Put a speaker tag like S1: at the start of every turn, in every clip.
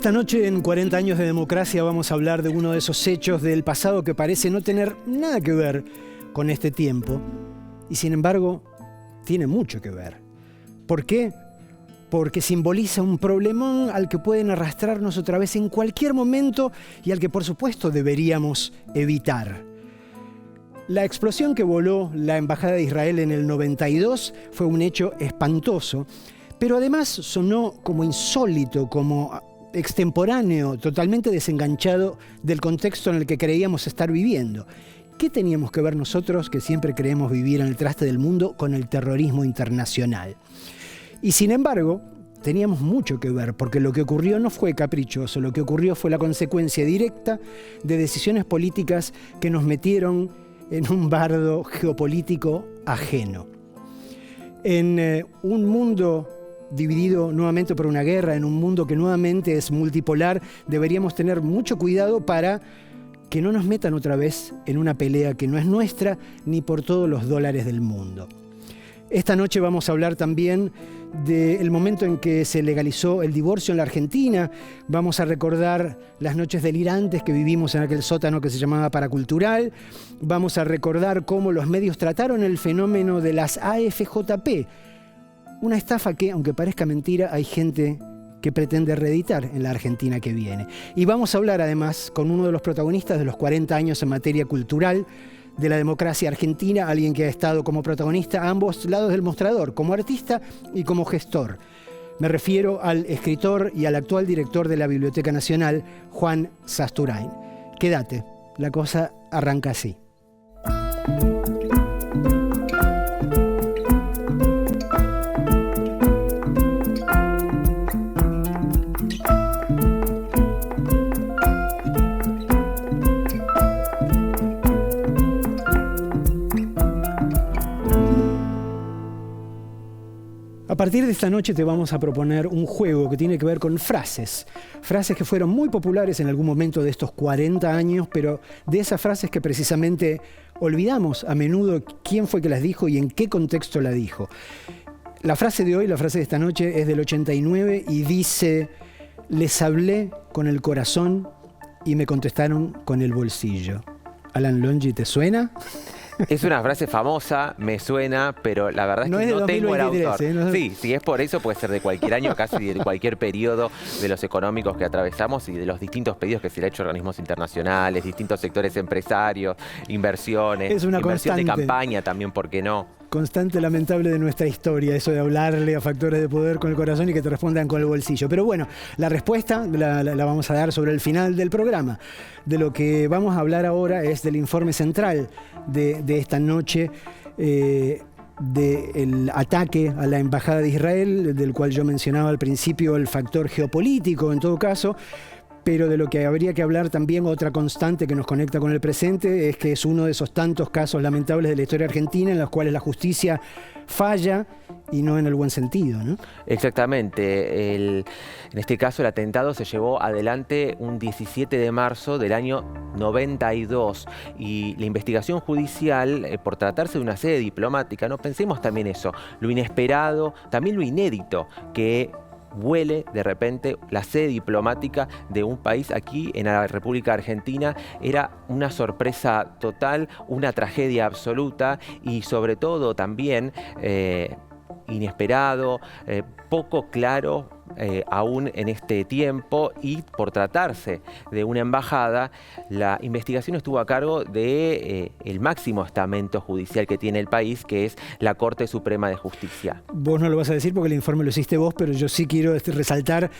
S1: Esta noche en 40 años de democracia vamos a hablar de uno de esos hechos del pasado que parece no tener nada que ver con este tiempo y sin embargo tiene mucho que ver. ¿Por qué? Porque simboliza un problemón al que pueden arrastrarnos otra vez en cualquier momento y al que por supuesto deberíamos evitar. La explosión que voló la Embajada de Israel en el 92 fue un hecho espantoso, pero además sonó como insólito, como extemporáneo, totalmente desenganchado del contexto en el que creíamos estar viviendo. ¿Qué teníamos que ver nosotros, que siempre creemos vivir en el traste del mundo, con el terrorismo internacional? Y sin embargo, teníamos mucho que ver, porque lo que ocurrió no fue caprichoso, lo que ocurrió fue la consecuencia directa de decisiones políticas que nos metieron en un bardo geopolítico ajeno. En un mundo dividido nuevamente por una guerra, en un mundo que nuevamente es multipolar, deberíamos tener mucho cuidado para que no nos metan otra vez en una pelea que no es nuestra ni por todos los dólares del mundo. Esta noche vamos a hablar también del momento en que se legalizó el divorcio en la Argentina. Vamos a recordar las noches delirantes que vivimos en aquel sótano que se llamaba Paracultural. Vamos a recordar cómo los medios trataron el fenómeno de las AFJP. Una estafa que, aunque parezca mentira, hay gente que pretende reeditar en la Argentina que viene. Y vamos a hablar además con uno de los protagonistas de los 40 años en materia cultural de la democracia argentina, alguien que ha estado como protagonista a ambos lados del mostrador, como artista y como gestor. Me refiero al escritor y al actual director de la Biblioteca Nacional, Juan Sasturain. Quédate, la cosa arranca así. A partir de esta noche te vamos a proponer un juego que tiene que ver con frases. Frases que fueron muy populares en algún momento de estos 40 años, pero de esas frases que precisamente olvidamos a menudo quién fue que las dijo y en qué contexto la dijo. La frase de hoy, la frase de esta noche, es del 89 y dice: les hablé con el corazón y me contestaron con el bolsillo. Alan Longi, ¿te suena?
S2: Es una frase famosa, me suena, pero la verdad es que
S1: no
S2: tengo el autor.
S1: ¿No?
S2: Sí, si es por eso, puede ser de cualquier año, casi de cualquier periodo de los económicos que atravesamos y de los distintos pedidos que se le ha hecho a organismos internacionales, distintos sectores empresarios, inversiones,
S1: es una
S2: inversión
S1: constante.
S2: De campaña también, ¿por qué no?
S1: Constante lamentable de nuestra historia, eso de hablarle a factores de poder con el corazón y que te respondan con el bolsillo. Pero bueno, la respuesta la vamos a dar sobre el final del programa. De lo que vamos a hablar ahora es del informe central de esta noche, del ataque a la Embajada de Israel, del cual yo mencionaba al principio el factor geopolítico en todo caso. Pero de lo que habría que hablar también, otra constante que nos conecta con el presente, es que es uno de esos tantos casos lamentables de la historia argentina en los cuales la justicia falla y no en el buen sentido, ¿no?
S2: Exactamente. En este caso el atentado se llevó adelante un 17 de marzo del año 92 y la investigación judicial, por tratarse de una sede diplomática, no pensemos también eso, lo inesperado, también lo inédito que vuele de repente la sede diplomática de un país aquí en la República Argentina. Era una sorpresa total, una tragedia absoluta y sobre todo también inesperado, poco claro aún en este tiempo, y por tratarse de una embajada, la investigación estuvo a cargo de el máximo estamento judicial que tiene el país, que es la Corte Suprema de Justicia.
S1: Vos no lo vas a decir porque el informe lo hiciste vos, pero yo sí quiero resaltar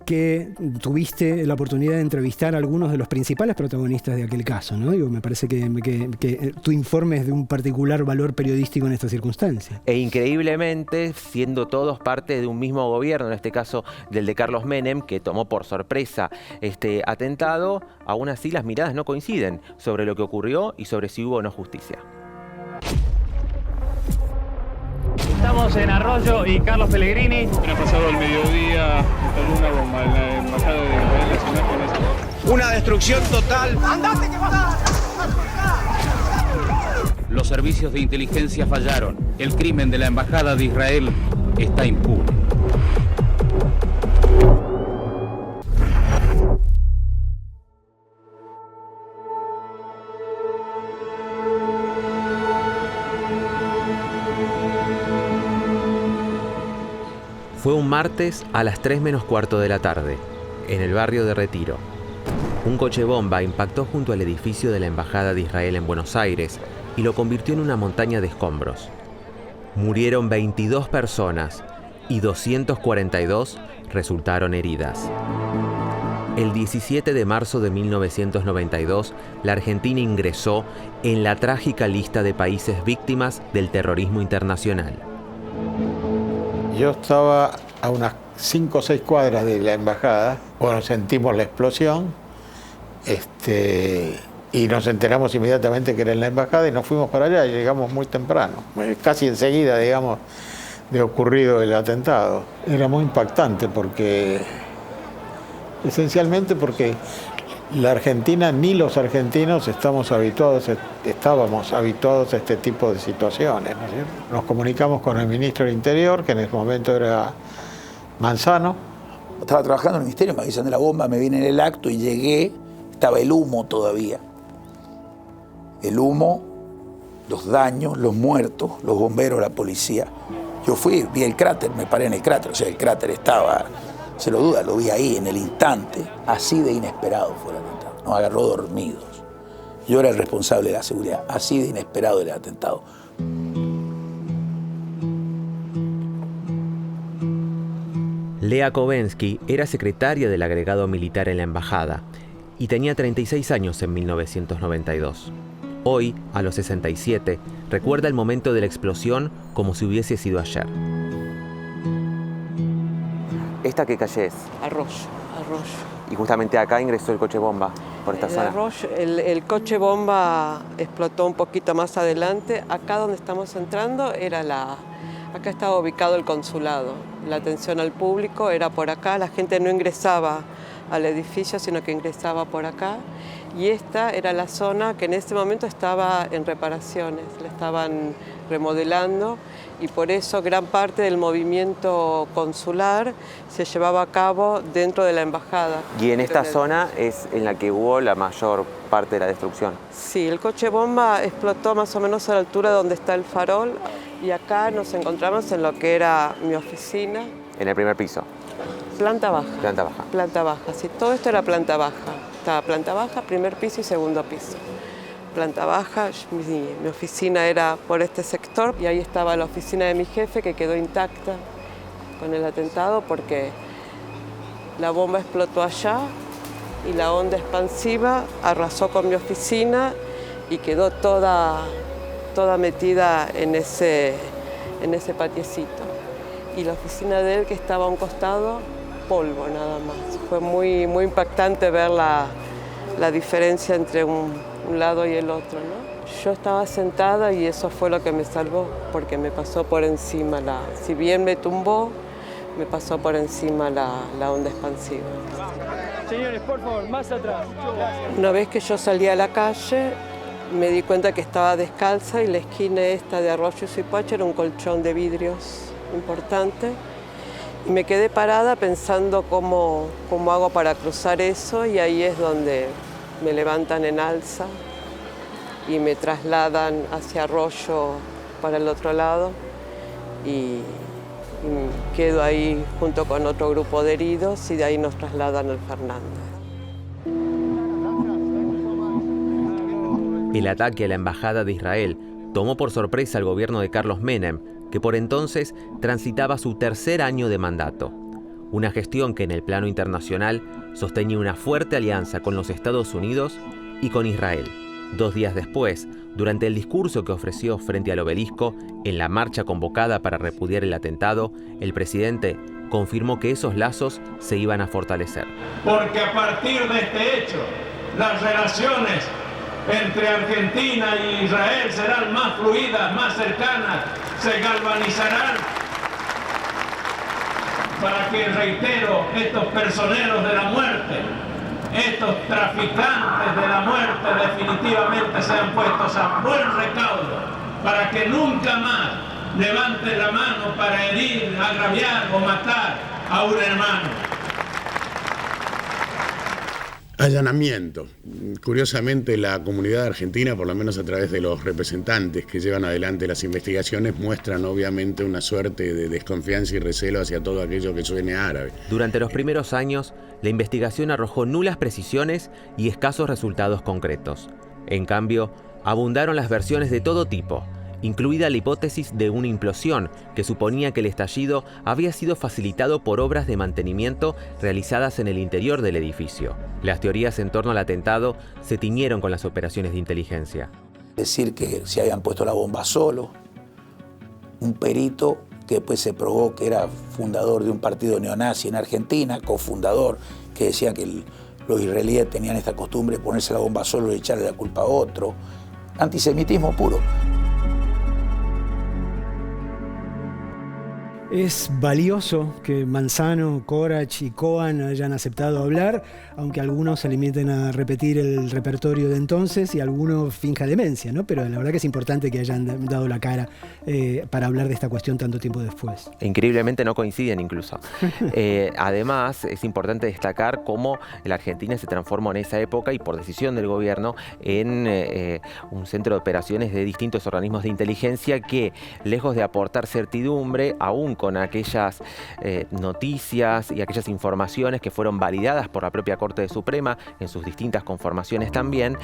S1: que tuviste la oportunidad de entrevistar a algunos de los principales protagonistas de aquel caso, ¿no? Digo, me parece que tu informe es de un particular valor periodístico en estas circunstancias.
S2: E increíblemente, siendo todos parte de un mismo gobierno, en este caso del de Carlos Menem, que tomó por sorpresa este atentado, aún así las miradas no coinciden sobre lo que ocurrió y sobre si hubo o no justicia.
S3: Estamos en Arroyo y Carlos Pellegrini.
S4: Ha pasado el mediodía, instaló una bomba en la Embajada de Israel Nacional con esa.
S5: Una destrucción total.
S6: ¡Andate que vas a...
S7: Los servicios de inteligencia fallaron. El crimen de la Embajada de Israel está impune.
S2: martes a las 3 menos cuarto de la tarde, en el barrio de Retiro. Un coche bomba impactó junto al edificio de la Embajada de Israel en Buenos Aires y lo convirtió en una montaña de escombros. Murieron 22 personas y 242 resultaron heridas. El 17 de marzo de 1992, la Argentina ingresó en la trágica lista de países víctimas del terrorismo internacional.
S5: Yo estaba a unas 5 o 6 cuadras de la embajada. Bueno, sentimos la explosión y nos enteramos inmediatamente que era en la embajada y nos fuimos para allá y llegamos muy temprano, casi enseguida, digamos, de ocurrido el atentado. Era muy impactante esencialmente porque la Argentina ni los argentinos estábamos habituados a este tipo de situaciones, ¿no es cierto? Nos comunicamos con el ministro del Interior, que en ese momento era Manzano.
S6: Estaba trabajando en el ministerio, me avisan de la bomba, me vine en el acto y llegué, estaba el humo todavía. El humo, los daños, los muertos, los bomberos, la policía. Yo fui, vi el cráter, me paré en el cráter, o sea, el cráter estaba, se lo duda, lo vi ahí en el instante, así de inesperado fue el atentado. Nos agarró dormidos. Yo era el responsable de la seguridad, así de inesperado el atentado.
S2: Lea Kovensky era secretaria del agregado militar en la embajada y tenía 36 años en 1992. Hoy, a los 67, recuerda el momento de la explosión como si hubiese sido ayer. ¿Esta qué calle es?
S8: Arroyo.
S2: Y justamente acá ingresó el coche bomba, por esta zona.
S8: El coche bomba explotó un poquito más adelante. Acá donde estamos entrando acá estaba ubicado el consulado. La atención al público era por acá, la gente no ingresaba al edificio, sino que ingresaba por acá. Y esta era la zona que en ese momento estaba en reparaciones, la estaban remodelando y por eso gran parte del movimiento consular se llevaba a cabo dentro de la embajada.
S2: ¿Y en esta zona es en la que hubo la mayor parte de la destrucción?
S8: Sí, el coche bomba explotó más o menos a la altura donde está el farol y acá nos encontramos en lo que era mi oficina.
S2: ¿En el primer piso?
S8: Planta baja.
S2: Planta baja.
S8: Planta baja, sí, todo esto era planta baja. Estaba planta baja, primer piso y segundo piso. Planta baja, mi oficina era por este sector y ahí estaba la oficina de mi jefe que quedó intacta con el atentado porque la bomba explotó allá y la onda expansiva arrasó con mi oficina y quedó toda metida en ese patiecito. Y la oficina de él que estaba a un costado, polvo nada más. Fue muy impactante ver la diferencia entre un lado y el otro, ¿no? Yo estaba sentada y eso fue lo que me salvó, porque me pasó por encima si bien me tumbó, me pasó por encima la onda expansiva.
S3: Señores, por favor, más atrás.
S8: Una vez que yo salí a la calle, me di cuenta que estaba descalza y la esquina esta de Arroyo y Suipacha era un colchón de vidrios importante. Y me quedé parada pensando cómo hago para cruzar eso y ahí es donde me levantan en alza y me trasladan hacia Arroyo para el otro lado y quedo ahí junto con otro grupo de heridos y de ahí nos trasladan al Fernández.
S2: El ataque a la Embajada de Israel tomó por sorpresa al gobierno de Carlos Menem, que por entonces transitaba su tercer año de mandato. Una gestión que en el plano internacional sostenía una fuerte alianza con los Estados Unidos y con Israel. 2 días después, durante el discurso que ofreció frente al obelisco en la marcha convocada para repudiar el atentado, el presidente confirmó que esos lazos se iban a fortalecer.
S9: Porque a partir de este hecho, las relaciones entre Argentina y Israel serán más fluidas, más cercanas, se galvanizarán para que, reitero, estos personeros de la muerte, estos traficantes de la muerte definitivamente sean puestos a buen recaudo, para que nunca más levanten la mano para herir, agraviar o matar a un hermano.
S10: allanamiento. Curiosamente, la comunidad argentina, por lo menos a través de los representantes que llevan adelante las investigaciones, muestran obviamente una suerte de desconfianza y recelo hacia todo aquello que suene árabe.
S2: Durante los primeros años, la investigación arrojó nulas precisiones y escasos resultados concretos. En cambio, abundaron las versiones de todo tipo, incluida la hipótesis de una implosión que suponía que el estallido había sido facilitado por obras de mantenimiento realizadas en el interior del edificio. Las teorías en torno al atentado se tiñeron con las operaciones de inteligencia.
S6: Decir que se habían puesto la bomba solo, un perito que después se probó que era fundador de un partido neonazi en Argentina, cofundador, que decía que los israelíes tenían esta costumbre de ponerse la bomba solo y echarle la culpa a otro. Antisemitismo puro.
S1: Es valioso que Manzano, Corach y Cohen hayan aceptado hablar, aunque algunos se limiten a repetir el repertorio de entonces y algunos finja demencia, ¿no? Pero la verdad que es importante que hayan dado la cara para hablar de esta cuestión tanto tiempo después.
S2: Increíblemente no coinciden incluso. Además, es importante destacar cómo la Argentina se transformó en esa época y por decisión del gobierno en un centro de operaciones de distintos organismos de inteligencia que, lejos de aportar certidumbre, aún con aquellas noticias y aquellas informaciones que fueron validadas por la propia Corte Suprema en sus distintas conformaciones también,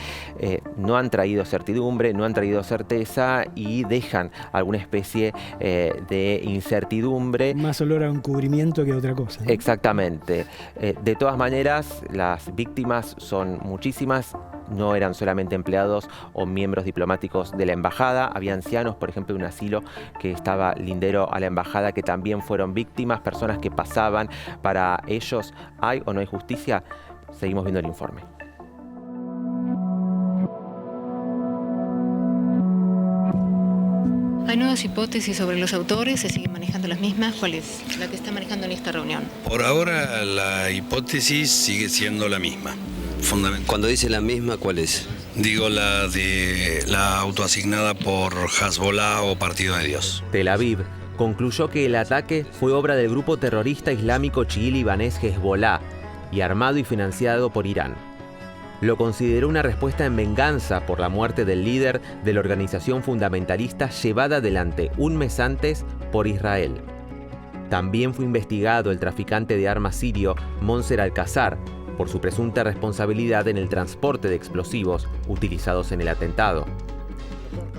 S2: no han traído certidumbre, no han traído certeza y dejan alguna especie de incertidumbre.
S1: Más olor a encubrimiento que a otra cosa, ¿no?
S2: Exactamente. De todas maneras, las víctimas son muchísimas. No eran solamente empleados o miembros diplomáticos de la embajada, había ancianos, por ejemplo, de un asilo que estaba lindero a la embajada, que también fueron víctimas, personas que pasaban. Para ellos, ¿hay o no hay justicia? Seguimos viendo el informe.
S11: ¿Hay nuevas hipótesis sobre los autores? ¿Se siguen manejando las mismas? ¿Cuál es la que está manejando en esta reunión?
S12: Por ahora la hipótesis sigue siendo la misma.
S13: Cuando dice la misma, ¿cuál es?
S12: Digo la de la autoasignada por Hezbollah o Partido de Dios.
S2: Tel Aviv concluyó que el ataque fue obra del grupo terrorista islámico chií libanés Hezbollah y armado y financiado por Irán. Lo consideró una respuesta en venganza por la muerte del líder de la organización fundamentalista llevada adelante un mes antes por Israel. También fue investigado el traficante de armas sirio Monser Al-Qasar por su presunta responsabilidad en el transporte de explosivos utilizados en el atentado.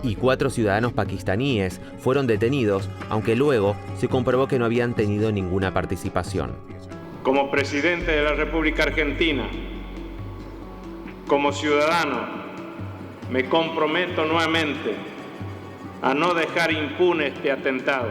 S2: Y 4 ciudadanos pakistaníes fueron detenidos, aunque luego se comprobó que no habían tenido ninguna participación.
S9: Como presidente de la República Argentina, como ciudadano, me comprometo nuevamente a no dejar impune este atentado.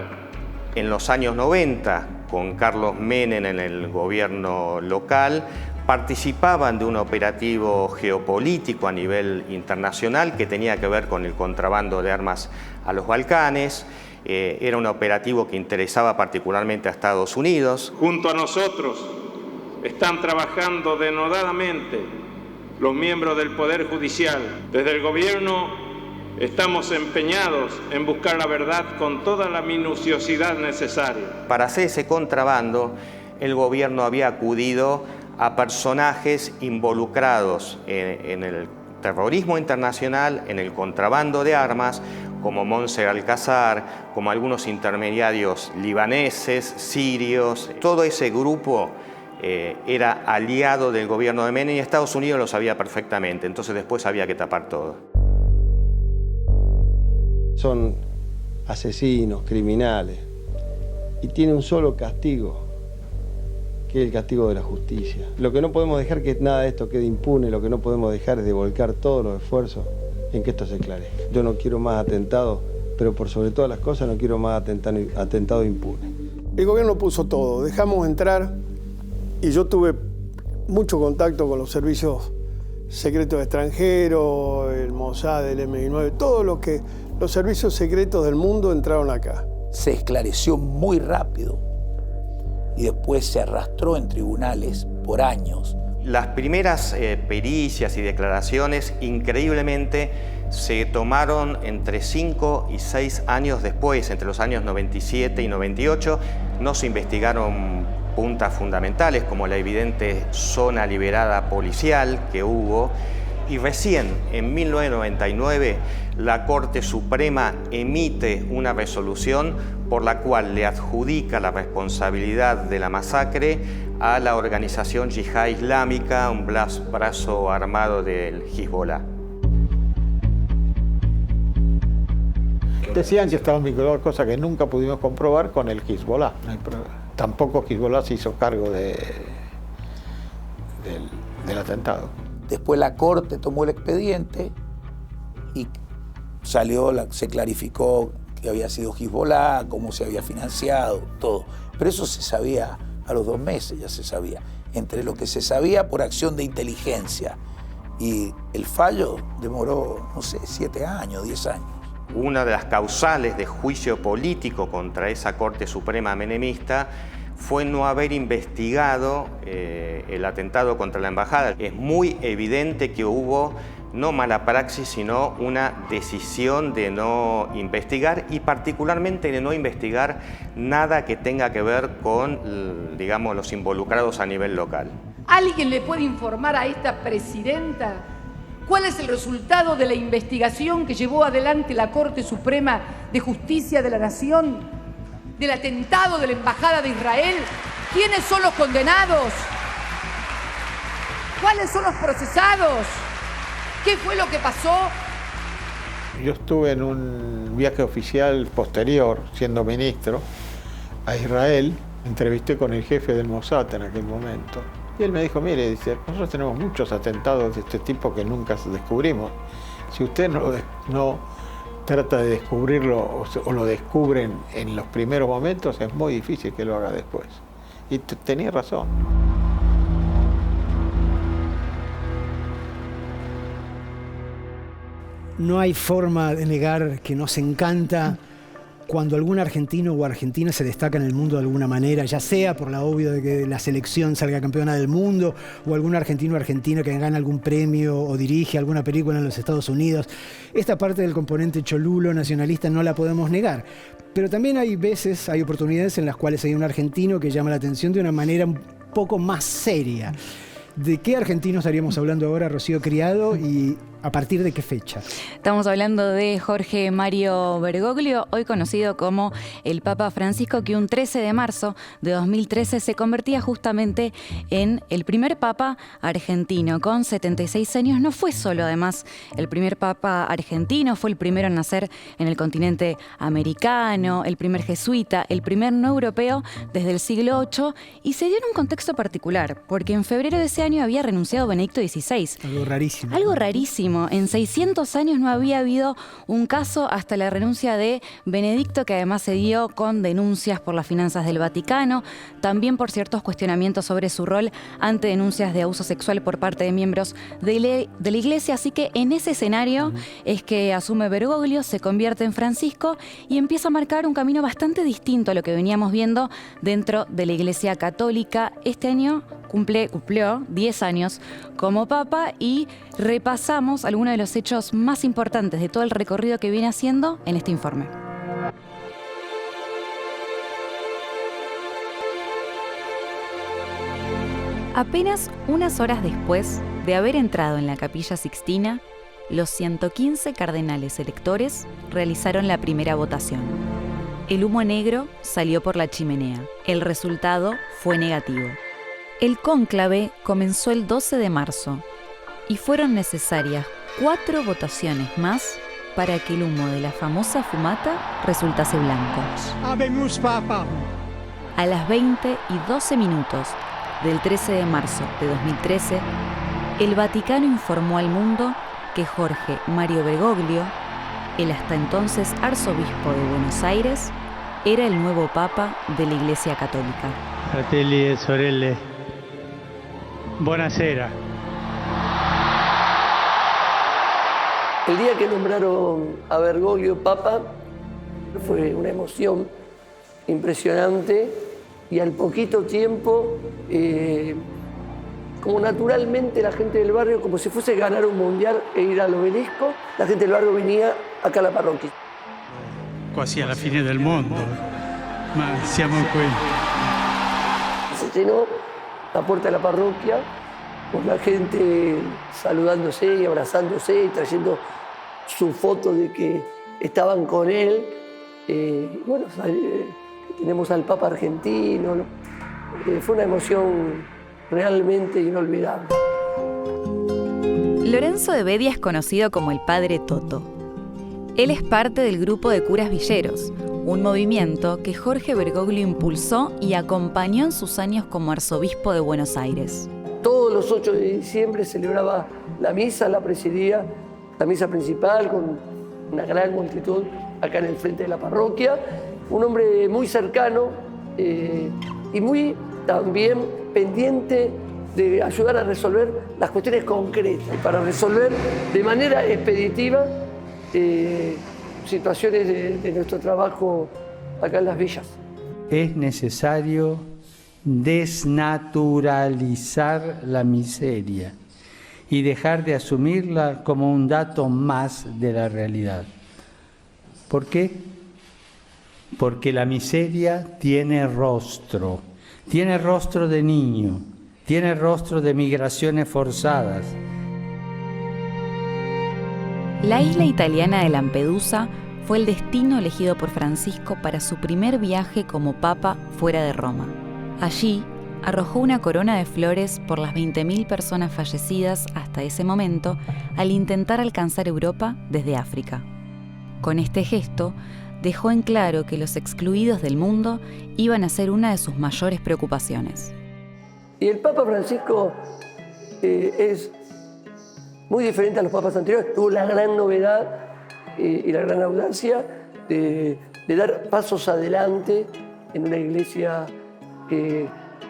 S14: En los años 90, con Carlos Menem en el gobierno local, participaban de un operativo geopolítico a nivel internacional que tenía que ver con el contrabando de armas a los Balcanes. Era un operativo que interesaba particularmente a Estados Unidos.
S9: Junto a nosotros están trabajando denodadamente los miembros del Poder Judicial. Desde el gobierno estamos empeñados en buscar la verdad con toda la minuciosidad necesaria.
S14: Para hacer ese contrabando, el gobierno había acudido a personajes involucrados en el terrorismo internacional, en el contrabando de armas, como Monser Al-Qasar, como algunos intermediarios libaneses, sirios. Todo ese grupo era aliado del gobierno de Menem y Estados Unidos lo sabía perfectamente, entonces después había que tapar todo.
S15: Son asesinos, criminales, y tienen un solo castigo, que es el castigo de la justicia. Lo que no podemos dejar que nada de esto quede impune, lo que no podemos dejar es de volcar todos los esfuerzos en que esto se aclare. Yo no quiero más atentados, pero por sobre todas las cosas no quiero más atentados impunes.
S16: El gobierno puso todo, dejamos entrar y yo tuve mucho contacto con los servicios secretos extranjeros, el Mossad, el MI9, todo lo que los servicios secretos del mundo entraron acá.
S6: Se esclareció muy rápido y después se arrastró en tribunales por años.
S14: Las primeras pericias y declaraciones, increíblemente, se tomaron entre 5 y 6 años después, entre los años 97 y 98. No se investigaron puntas fundamentales, como la evidente zona liberada policial que hubo. Y recién, en 1999, la Corte Suprema emite una resolución por la cual le adjudica la responsabilidad de la masacre a la organización Yihad Islámica, un brazo armado del Hezbollah.
S5: Decían que estaban vinculados, cosa que nunca pudimos comprobar, con el Hezbollah. Tampoco Hezbollah se hizo cargo del atentado.
S6: Después la Corte tomó el expediente y se clarificó que había sido Hezbollah, cómo se había financiado, todo. Pero eso se sabía a los 2 meses, ya se sabía. Entre lo que se sabía por acción de inteligencia y el fallo demoró, no sé, 7 años, 10 años.
S14: Una de las causales de juicio político contra esa Corte Suprema menemista fue no haber investigado el atentado contra la embajada. Es muy evidente que hubo no mala praxis, sino una decisión de no investigar y particularmente de no investigar nada que tenga que ver con, digamos, los involucrados a nivel local.
S17: ¿Alguien le puede informar a esta presidenta cuál es el resultado de la investigación que llevó adelante la Corte Suprema de Justicia de la Nación del atentado de la Embajada de Israel? ¿Quiénes son los condenados? ¿Cuáles son los procesados? ¿Qué fue lo que pasó?
S5: Yo estuve en un viaje oficial posterior, siendo ministro, a Israel. Entrevisté con el jefe del Mossad en aquel momento. Y él me dijo, mire, dice, nosotros tenemos muchos atentados de este tipo que nunca descubrimos. Si usted no trata de descubrirlo o lo descubren en los primeros momentos, es muy difícil que lo haga después. Y tenía razón.
S1: No hay forma de negar que nos encanta cuando algún argentino o argentina se destaca en el mundo de alguna manera, ya sea por la obvio de que la selección salga campeona del mundo, o algún argentino o argentina que gana algún premio o dirige alguna película en los Estados Unidos. Esta parte del componente cholulo nacionalista no la podemos negar. Pero también hay veces, hay oportunidades en las cuales hay un argentino que llama la atención de una manera un poco más seria. ¿De qué argentino estaríamos hablando ahora, Rocío Criado, y a partir de qué fecha?
S18: Estamos hablando de Jorge Mario Bergoglio, hoy conocido como el Papa Francisco, que un 13 de marzo de 2013 se convertía justamente en el primer Papa argentino. Con 76 años no fue solo, además, el primer Papa argentino, fue el primero en nacer en el continente americano, el primer jesuita, el primer no europeo desde el siglo VIII, y se dio en un contexto particular, porque en febrero de ese año había renunciado Benedicto XVI.
S1: Algo rarísimo.
S18: Algo rarísimo. En 600 años no había habido un caso hasta la renuncia de Benedicto, que además se dio con denuncias por las finanzas del Vaticano, también por ciertos cuestionamientos sobre su rol ante denuncias de abuso sexual por parte de miembros de la Iglesia. Así que en ese escenario es que asume Bergoglio, se convierte en Francisco y empieza a marcar un camino bastante distinto a lo que veníamos viendo dentro de la Iglesia Católica. Este año cumplió 10 años como Papa y repasamos algunos de los hechos más importantes de todo el recorrido que viene haciendo en este informe. Apenas unas horas después de haber entrado en la Capilla Sixtina, los 115 cardenales electores realizaron la primera votación. El humo negro salió por la chimenea. El resultado fue negativo. El cónclave comenzó el 12 de marzo y fueron necesarias 4 votaciones más para que el humo de la famosa fumata resultase blanco.
S19: Habemus Papa.
S18: A las 20:12 del 13 de marzo de 2013, el Vaticano informó al mundo que Jorge Mario Bergoglio, el hasta entonces arzobispo de Buenos Aires, era el nuevo Papa de la Iglesia Católica.
S19: Fratelli e sorelle, buonasera.
S20: El día que nombraron a Bergoglio Papa fue una emoción impresionante y al poquito tiempo, como naturalmente la gente del barrio, como si fuese ganar un mundial e ir al obelisco, la gente del barrio venía acá a la parroquia.
S19: Quasi alla fine del mondo, ma siamo qui.
S20: llenó la puerta de la parroquia con la gente saludándose y abrazándose y trayendo su foto de que estaban con él. Bueno, tenemos al Papa argentino, ¿no? Fue una emoción realmente inolvidable.
S18: Lorenzo de Bedia es conocido como el Padre Toto. Él es parte del grupo de curas villeros, un movimiento que Jorge Bergoglio impulsó y acompañó en sus años como arzobispo de Buenos Aires.
S20: Todos los 8 de diciembre celebraba la misa, la presidía, la misa principal con una gran multitud acá en el frente de la parroquia. Un hombre muy cercano y muy también pendiente de ayudar a resolver las cuestiones concretas y para resolver de manera expeditiva situaciones de nuestro trabajo acá en las villas.
S19: Es necesario desnaturalizar la miseria y dejar de asumirla como un dato más de la realidad. ¿Por qué? Porque la miseria tiene rostro de niño, tiene rostro de migraciones forzadas.
S18: La isla italiana de Lampedusa fue el destino elegido por Francisco para su primer viaje como papa fuera de Roma. Allí arrojó una corona de flores por las 20.000 personas fallecidas hasta ese momento al intentar alcanzar Europa desde África. Con este gesto, dejó en claro que los excluidos del mundo iban a ser una de sus mayores preocupaciones.
S20: Y el Papa Francisco es muy diferente a los papas anteriores. Tuvo la gran novedad y la gran audacia de dar pasos adelante en una iglesia que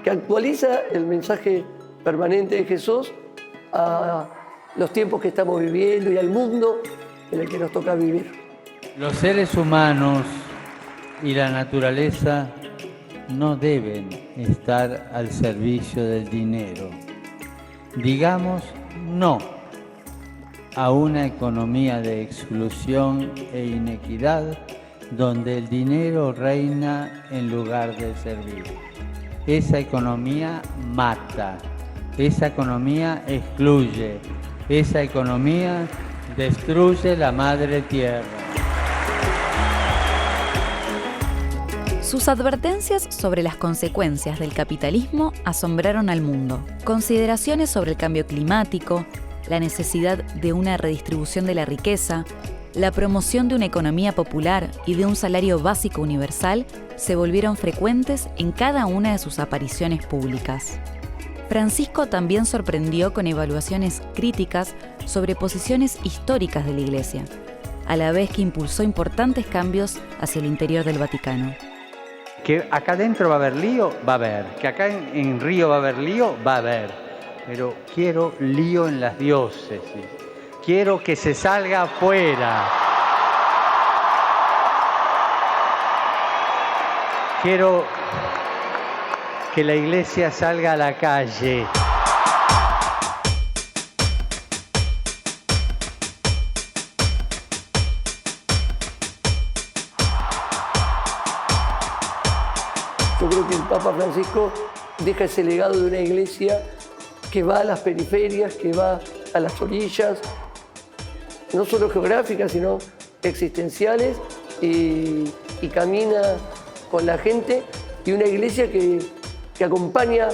S20: actualiza el mensaje permanente de Jesús a los tiempos que estamos viviendo y al mundo en el que nos toca vivir.
S19: Los seres humanos y la naturaleza no deben estar al servicio del dinero. Digamos no a una economía de exclusión e inequidad donde el dinero reina en lugar de servir. Esa economía mata, esa economía excluye, esa economía destruye la madre tierra.
S18: Sus advertencias sobre las consecuencias del capitalismo asombraron al mundo. Consideraciones sobre el cambio climático, la necesidad de una redistribución de la riqueza, la promoción de una economía popular y de un salario básico universal se volvieron frecuentes en cada una de sus apariciones públicas. Francisco también sorprendió con evaluaciones críticas sobre posiciones históricas de la Iglesia, a la vez que impulsó importantes cambios hacia el interior del Vaticano.
S19: Que acá adentro va a haber lío, va a haber. Que acá en Río va a haber lío, va a haber. Pero quiero lío en las diócesis. Quiero que se salga afuera. Quiero que la iglesia salga a la calle.
S20: Yo creo que el Papa Francisco deja ese legado de una iglesia que va a las periferias, que va a las orillas, no solo geográficas, sino existenciales, y camina con la gente, y una iglesia que acompaña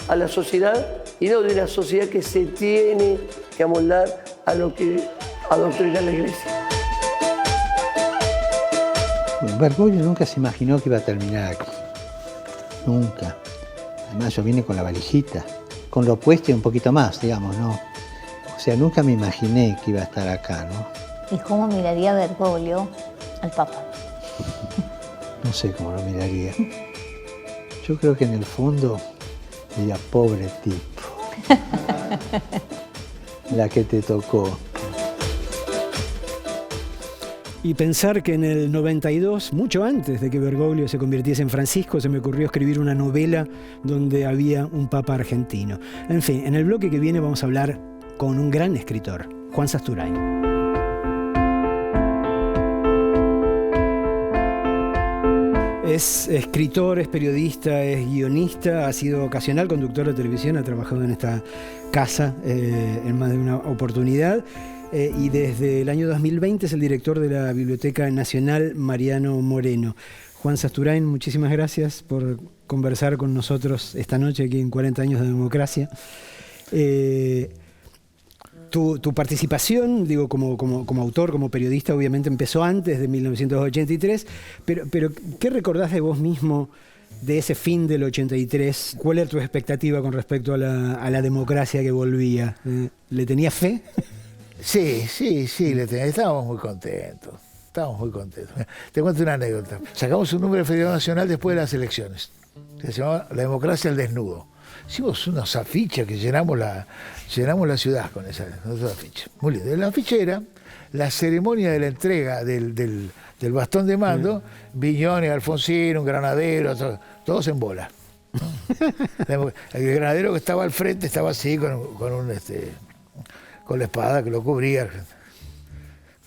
S20: a la sociedad, y no de una sociedad que se tiene que amoldar a lo que adoctrina la iglesia.
S21: Bergoglio nunca se imaginó que iba a terminar aquí. Nunca. Además yo vine con la valijita, con lo opuesto y un poquito más, digamos, ¿no? O sea, nunca me imaginé que iba a estar acá, ¿no?
S22: ¿Y cómo miraría Bergoglio al Papa?
S21: No sé cómo lo miraría. Yo creo que en el fondo diría, pobre tipo. La que te tocó.
S1: Y pensar que en el 92, mucho antes de que Bergoglio se convirtiese en Francisco, se me ocurrió escribir una novela donde había un papa argentino. En fin, en el bloque que viene vamos a hablar con un gran escritor, Juan Sasturain. Es escritor, es periodista, es guionista, ha sido ocasional conductor de televisión, ha trabajado en esta casa en más de una oportunidad y desde el año 2020 es el director de la Biblioteca Nacional Mariano Moreno. Juan Sasturain, muchísimas gracias por conversar con nosotros esta noche aquí en 40 años de democracia. Tu participación, digo, como autor, como periodista, obviamente empezó antes de 1983, pero ¿qué recordás de vos mismo de ese fin del 83? ¿Cuál era tu expectativa con respecto a la democracia que volvía? ¿Le tenías fe?
S4: Sí, le tenía. Estábamos muy contentos. Te cuento una anécdota. Sacamos un número de feriado nacional después de las elecciones. Se llamaba La democracia al desnudo. Hicimos unos afiches que llenamos la ciudad con esos afiches. Muy lindo. El afiche era la ceremonia de la entrega del bastón de mando, Viñones, Alfonsín, un granadero, todos en bola. El granadero que estaba al frente estaba así con la espada que lo cubría.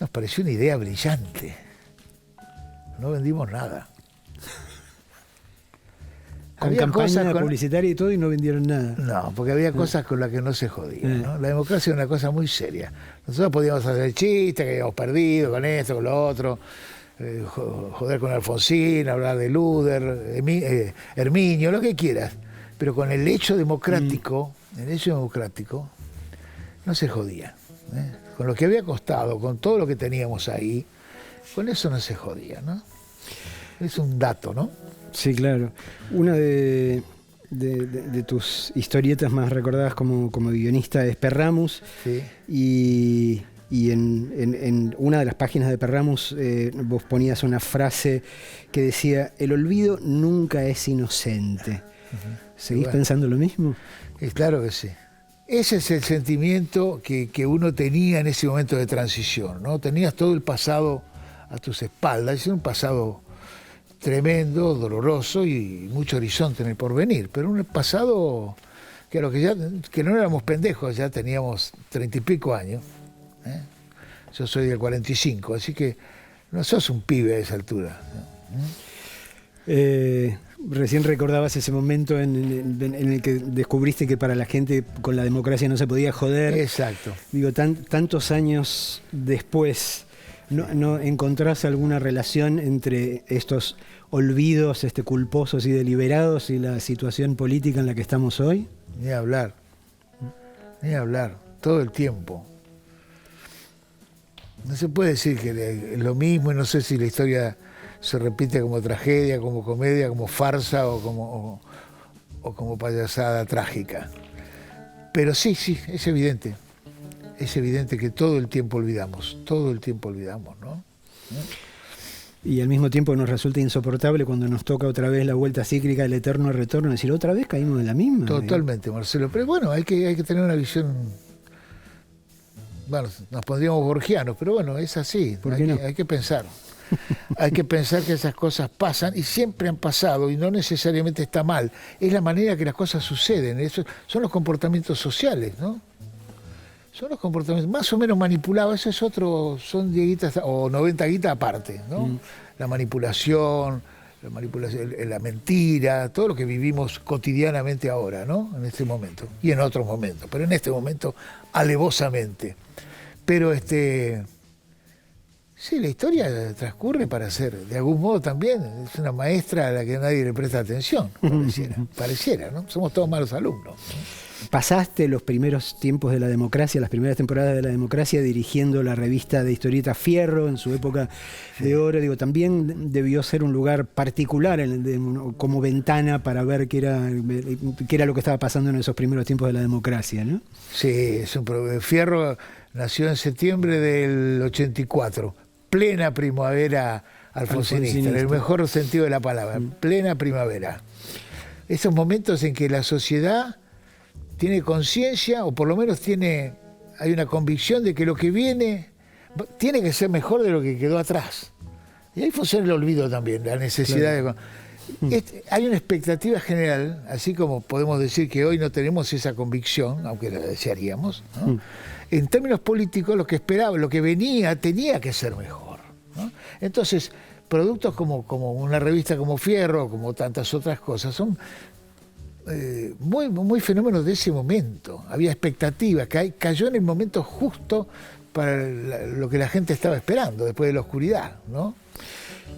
S4: Nos pareció una idea brillante. No vendimos nada.
S1: Con
S4: había
S1: campaña publicitaria y todo y no vendieron nada.
S4: No, porque había cosas con las que no se jodía, ¿no? La democracia era una cosa muy seria. Nosotros podíamos hacer chistes, que habíamos perdido con esto, con lo otro, joder con Alfonsín, hablar de Luder, Herminio, lo que quieras. Pero con el hecho democrático, no se jodía. Con lo que había costado, con todo lo que teníamos ahí, con eso no se jodía, ¿no? Es un dato, ¿no?
S1: Sí, claro. Una de tus historietas más recordadas como guionista es Perramus.
S4: Sí.
S1: Y en una de las páginas de Perramus vos ponías una frase que decía: el olvido nunca es inocente. ¿Seguís pensando lo mismo?
S4: Claro que sí. Ese es el sentimiento que uno tenía en ese momento de transición, ¿no? Tenías todo el pasado a tus espaldas, es un pasado tremendo, doloroso y mucho horizonte en el porvenir, pero un pasado que no éramos pendejos, ya teníamos 30 y pico años. Yo soy del 45, así que no sos un pibe a esa altura.
S1: Recién recordabas ese momento en el que descubriste que para la gente con la democracia no se podía joder.
S4: Exacto.
S1: Digo, tantos años después, ¿no encontrás alguna relación entre estos olvidos culposos y deliberados y la situación política en la que estamos hoy?
S4: Ni hablar, todo el tiempo. No se puede decir que es lo mismo, y no sé si la historia se repite como tragedia, como comedia, como farsa o como payasada trágica. Pero sí, es evidente. Es evidente que todo el tiempo olvidamos, ¿no?
S1: Y al mismo tiempo nos resulta insoportable cuando nos toca otra vez la vuelta cíclica, el eterno retorno, decir, otra vez caímos en la misma.
S4: Totalmente, Marcelo. Pero bueno, hay que tener una visión. Bueno, nos pondríamos borgianos, pero bueno, es así.
S1: ¿Por qué no?
S4: Hay que pensar. Hay que pensar que esas cosas pasan y siempre han pasado y no necesariamente está mal. Es la manera que las cosas suceden. Eso son los comportamientos sociales, ¿no? Son los comportamientos más o menos manipulados. Eso es otro, son 10 guitas o 90 guitas aparte, ¿no? La manipulación, la mentira, todo lo que vivimos cotidianamente ahora, ¿no? En este momento y en otros momentos, pero en este momento alevosamente. Pero sí, la historia transcurre para ser, de algún modo también, es una maestra a la que nadie le presta atención, pareciera, ¿no? Somos todos malos alumnos, ¿no?
S1: Pasaste los primeros tiempos de la democracia, las primeras temporadas de la democracia dirigiendo la revista de historietas Fierro en su época de oro. Digo, también debió ser un lugar particular como ventana para ver qué era lo que estaba pasando en esos primeros tiempos de la democracia, ¿no?
S4: Sí, Fierro nació en septiembre del 84, plena primavera alfonsinista, en el mejor sentido de la palabra, plena primavera. Esos momentos en que la sociedad tiene conciencia, o por lo menos hay una convicción de que lo que viene tiene que ser mejor de lo que quedó atrás. Y ahí funciona el olvido también, la necesidad de... hay una expectativa general, así como podemos decir que hoy no tenemos esa convicción, aunque la desearíamos, ¿no? En términos políticos, lo que esperaba, lo que venía, tenía que ser mejor, ¿no? Entonces, productos como una revista como Fierro, como tantas otras cosas, son muy fenómenos de ese momento. Había expectativas, cayó en el momento justo para lo que la gente estaba esperando, después de la oscuridad, ¿no?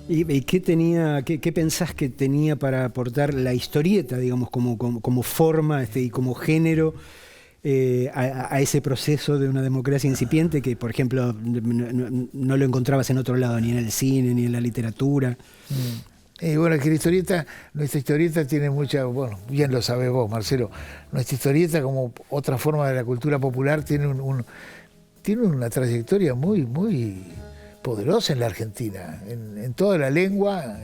S1: ¿Y qué pensás que tenía para aportar la historieta, digamos, como forma y como género a ese proceso de una democracia incipiente que, por ejemplo, no lo encontrabas en otro lado, ni en el cine, ni en la literatura?
S4: Bueno, es que nuestra historieta tiene mucha, bueno, bien lo sabés vos, Marcelo, nuestra historieta, como otra forma de la cultura popular, tiene una trayectoria muy poderosa en la Argentina. En toda la lengua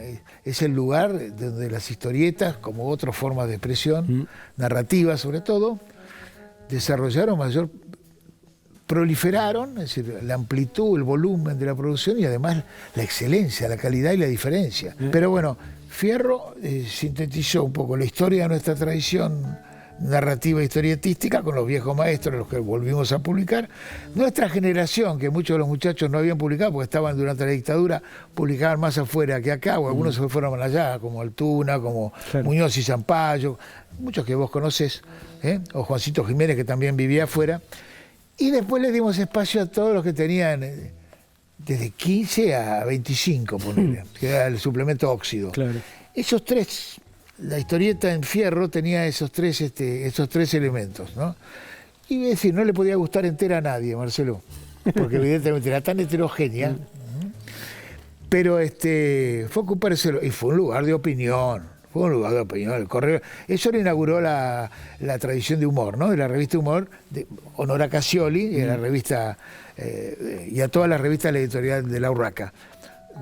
S4: es el lugar donde las historietas, como otras formas de expresión, narrativa sobre todo, proliferaron, es decir, la amplitud, el volumen de la producción y además la excelencia, la calidad y la diferencia. Pero bueno, Fierro sintetizó un poco la historia de nuestra tradición narrativa historietística con los viejos maestros, los que volvimos a publicar. Nuestra generación, que muchos de los muchachos no habían publicado porque estaban durante la dictadura, publicaban más afuera que acá, o algunos se fueron allá, como Altuna, como Muñoz y Zampayo, muchos que vos conocés, o Juancito Jiménez, que también vivía afuera. Y después le dimos espacio a todos los que tenían desde 15 a 25, ponele, que era el suplemento óxido. Claro. Esos tres, la historieta en Fierro tenía esos tres elementos, ¿no? Y es decir, no le podía gustar entera a nadie, Marcelo, porque evidentemente era tan heterogénea, pero fue ocupárselo, y fue un lugar de opinión. El Correo. Eso lo inauguró la tradición de humor, ¿no? De la revista Humor, de honor a Cassioli, y a la revista, y a todas las revistas de la editorial de La Urraca.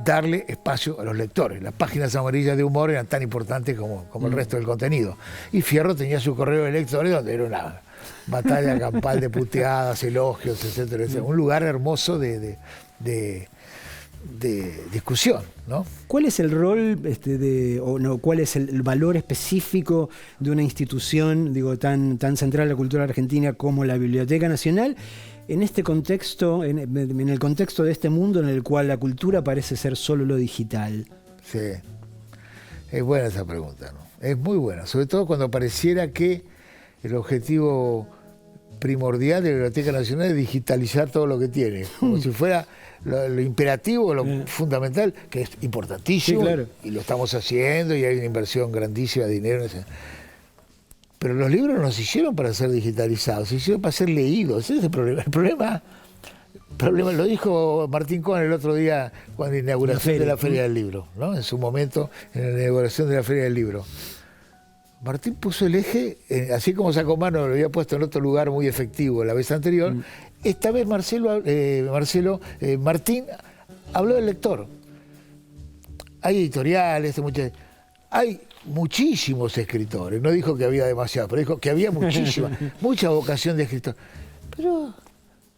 S4: Darle espacio a los lectores. Las páginas amarillas de humor eran tan importantes como el resto del contenido. Y Fierro tenía su correo de lectores, donde era una batalla campal de puteadas, elogios, etcétera, etcétera. Un lugar hermoso de discusión, ¿no?
S1: ¿Cuál es el rol cuál es el valor específico de una institución, digo, tan central a la cultura argentina como la Biblioteca Nacional en este contexto, en el contexto de este mundo en el cual la cultura parece ser solo lo digital?
S4: Sí, es buena esa pregunta, ¿no? Es muy buena, sobre todo cuando pareciera que el objetivo primordial de la Biblioteca Nacional es digitalizar todo lo que tiene, como si fuera lo imperativo, lo fundamental, que es importantísimo, sí, claro, y lo estamos haciendo y hay una inversión grandísima de dinero. Pero los libros no se hicieron para ser digitalizados, se hicieron para ser leídos. Ese es el problema. El problema lo dijo Martín Cohen el otro día cuando la inauguración de la Feria del Libro, ¿no? En su momento, en la inauguración de la Feria del Libro. Martín puso el eje, así como Sacomano lo había puesto en otro lugar muy efectivo la vez anterior, esta vez Martín habló del lector. Hay editoriales, hay muchísimos escritores, no dijo que había demasiados, pero dijo que había mucha vocación de escritor. Pero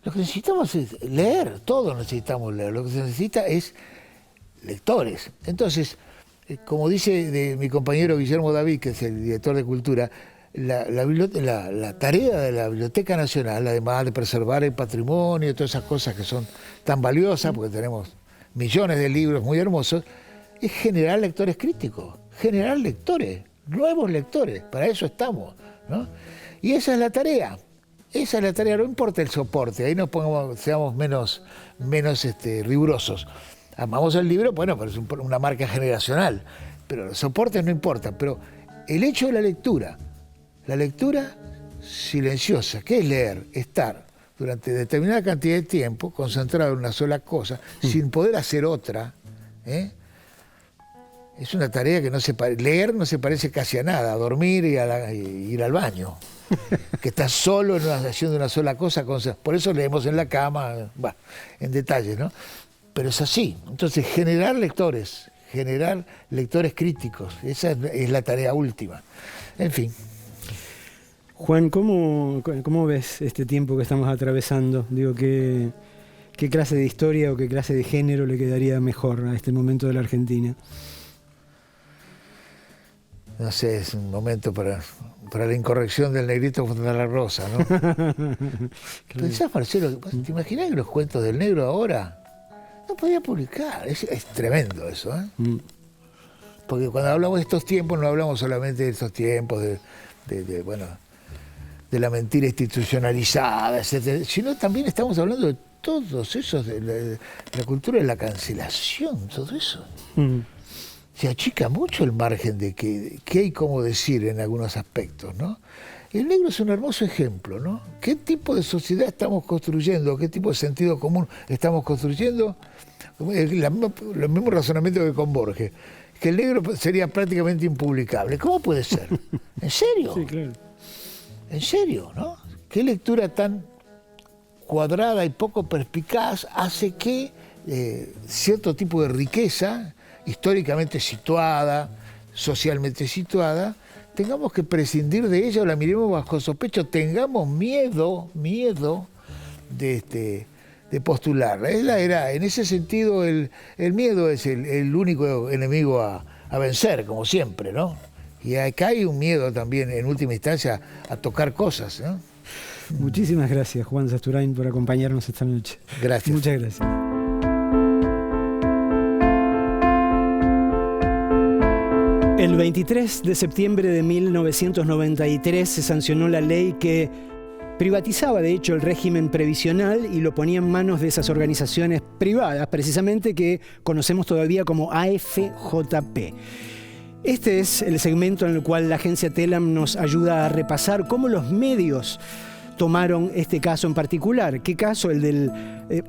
S4: lo que necesitamos es leer, todos necesitamos leer, lo que se necesita es lectores. Entonces, como dice mi compañero Guillermo David, que es el director de Cultura, la tarea de la Biblioteca Nacional, además de preservar el patrimonio y todas esas cosas que son tan valiosas, porque tenemos millones de libros muy hermosos, es generar lectores críticos, generar lectores, nuevos lectores, para eso estamos, ¿no? Y esa es la tarea, no importa el soporte, ahí seamos menos rigurosos. Amamos el libro, bueno, pero es una marca generacional, pero los soportes no importan, pero el hecho de la lectura silenciosa, ¿qué es leer? Estar durante determinada cantidad de tiempo concentrado en una sola cosa, sin poder hacer otra, es una tarea que leer no se parece casi a nada, a dormir y ir al baño, que estás solo haciendo una sola cosa, por eso leemos en la cama, en detalles, ¿no? Pero es así. Entonces, generar lectores críticos, esa es la tarea última. En fin.
S1: Juan, ¿cómo ves este tiempo que estamos atravesando? Digo, ¿qué clase de historia o qué clase de género le quedaría mejor a este momento de la Argentina?
S4: No sé, es un momento para la incorrección del negrito contra la rosa, ¿no? Claro. ¿Pensás, Marcelo, te imaginás que los cuentos del negro ahora? No podía publicar. Es tremendo eso, ¿eh? Porque cuando hablamos de estos tiempos, no hablamos solamente de estos tiempos de la mentira institucionalizada, etcétera, sino también estamos hablando de todos esos, de la cultura de la cancelación, todo eso. Se achica mucho el margen de qué hay como decir en algunos aspectos, ¿no? El negro es un hermoso ejemplo, ¿no? ¿Qué tipo de sociedad estamos construyendo? ¿Qué tipo de sentido común estamos construyendo? El mismo razonamiento que con Borges, que el negro sería prácticamente impublicable. ¿Cómo puede ser? ¿En serio?
S1: Sí, claro.
S4: ¿En serio, no? ¿Qué lectura tan cuadrada y poco perspicaz hace que cierto tipo de riqueza, históricamente situada, socialmente situada, tengamos que prescindir de ella o la miremos bajo sospecha, tengamos miedo de postularla? En ese sentido, el miedo es el único enemigo a vencer, como siempre, ¿no? Y acá hay un miedo también, en última instancia, a tocar cosas, ¿no?
S1: Muchísimas gracias, Juan Sasturain, por acompañarnos esta noche.
S4: Gracias.
S1: Muchas gracias. El 23 de septiembre de 1993 se sancionó la ley que privatizaba, de hecho, el régimen previsional y lo ponía en manos de esas organizaciones privadas, precisamente que conocemos todavía como AFJP. Este es el segmento en el cual la agencia TELAM nos ayuda a repasar cómo los medios tomaron este caso en particular. ¿Qué caso? El del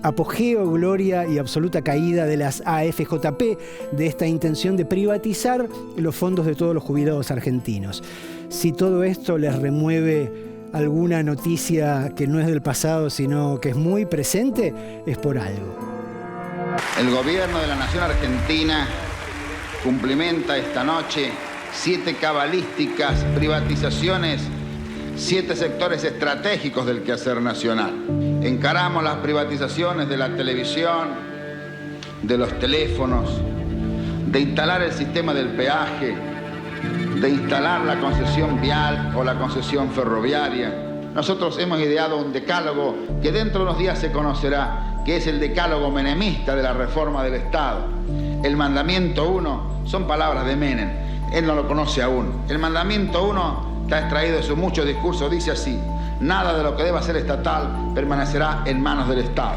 S1: apogeo, gloria y absoluta caída de las AFJP, de esta intención de privatizar los fondos de todos los jubilados argentinos. Si todo esto les remueve alguna noticia que no es del pasado, sino que es muy presente, es por algo.
S3: El gobierno de la Nación Argentina cumplimenta esta noche 7 cabalísticas privatizaciones, 7 sectores estratégicos del quehacer nacional. Encaramos las privatizaciones de la televisión, de los teléfonos, de instalar el sistema del peaje, de instalar la concesión vial o la concesión ferroviaria. Nosotros hemos ideado un decálogo que dentro de unos días se conocerá, que es el decálogo menemista de la reforma del Estado. El mandamiento 1 son palabras de Menem, él no lo conoce aún. El mandamiento 1 está extraído de su mucho discurso, dice así: nada de lo que deba ser estatal permanecerá en manos del Estado.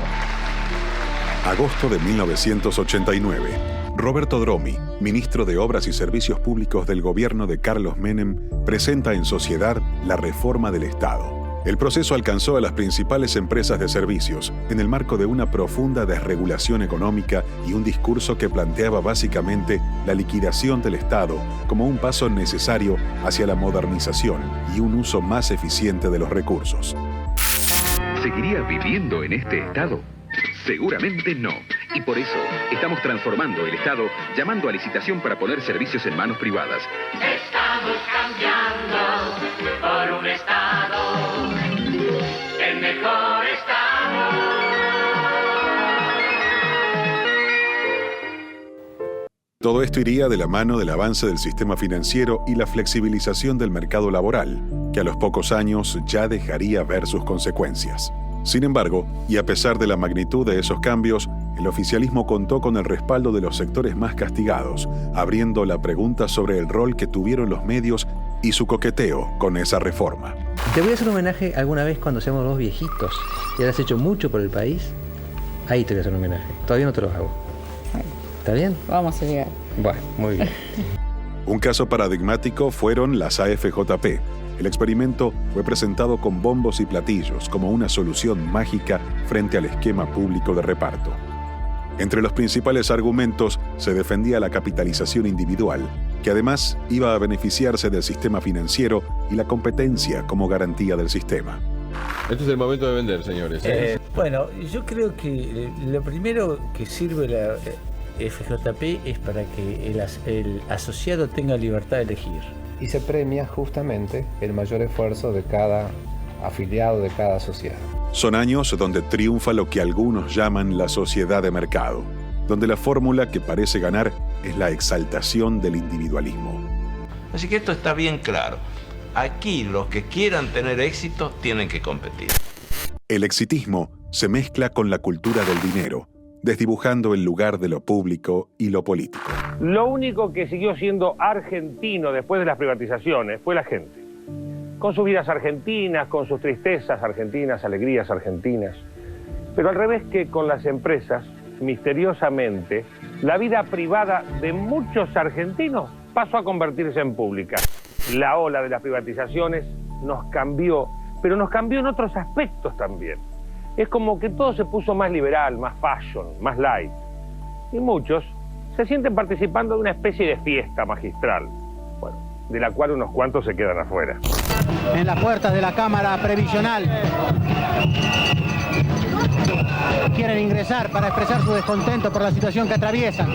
S7: Agosto de 1989. Roberto Dromi, ministro de Obras y Servicios Públicos del gobierno de Carlos Menem, presenta en sociedad la reforma del Estado. El proceso alcanzó a las principales empresas de servicios en el marco de una profunda desregulación económica y un discurso que planteaba básicamente la liquidación del Estado como un paso necesario hacia la modernización y un uso más eficiente de los recursos.
S23: ¿Seguiría viviendo en este estado? Seguramente no. Y por eso estamos transformando el Estado, llamando a licitación para poner servicios en manos privadas.
S24: Estamos cambiando por un Estado, el mejor Estado.
S7: Todo esto iría de la mano del avance del sistema financiero y la flexibilización del mercado laboral, que a los pocos años ya dejaría ver sus consecuencias. Sin embargo, y a pesar de la magnitud de esos cambios, el oficialismo contó con el respaldo de los sectores más castigados, abriendo la pregunta sobre el rol que tuvieron los medios y su coqueteo con esa reforma.
S25: Te voy a hacer un homenaje alguna vez cuando seamos dos viejitos y has hecho mucho por el país. Ahí te voy a hacer un homenaje. Todavía no te lo hago. ¿Está bien?
S26: Vamos a llegar.
S25: Bueno, muy bien.
S7: Un caso paradigmático fueron las AFJP. El experimento fue presentado con bombos y platillos como una solución mágica frente al esquema público de reparto. Entre los principales argumentos se defendía la capitalización individual, que además iba a beneficiarse del sistema financiero y la competencia como garantía del sistema.
S27: Este es el momento de vender, señores.
S28: Bueno, yo creo que lo primero que sirve la FJP es para que el asociado tenga libertad de elegir.
S29: Y se premia justamente el mayor esfuerzo de cada afiliado, de cada asociado.
S7: Son años donde triunfa lo que algunos llaman la sociedad de mercado, donde la fórmula que parece ganar es la exaltación del individualismo.
S30: Así que esto está bien claro. Aquí los que quieran tener éxito tienen que competir.
S7: El exitismo se mezcla con la cultura del dinero desdibujando el lugar de lo público y lo político.
S2: Lo único que siguió siendo argentino después de las privatizaciones fue la gente. Con sus vidas argentinas, con sus tristezas argentinas, alegrías argentinas. Pero al revés que con las empresas, misteriosamente, la vida privada de muchos argentinos pasó a convertirse en pública. La ola de las privatizaciones nos cambió, pero nos cambió en otros aspectos también. Es como que todo se puso más liberal, más fashion, más light. Y muchos se sienten participando de una especie de fiesta magistral, bueno, de la cual unos cuantos se quedan afuera.
S8: En las puertas de la Cámara Previsional quieren ingresar para expresar su descontento por la situación que atraviesan.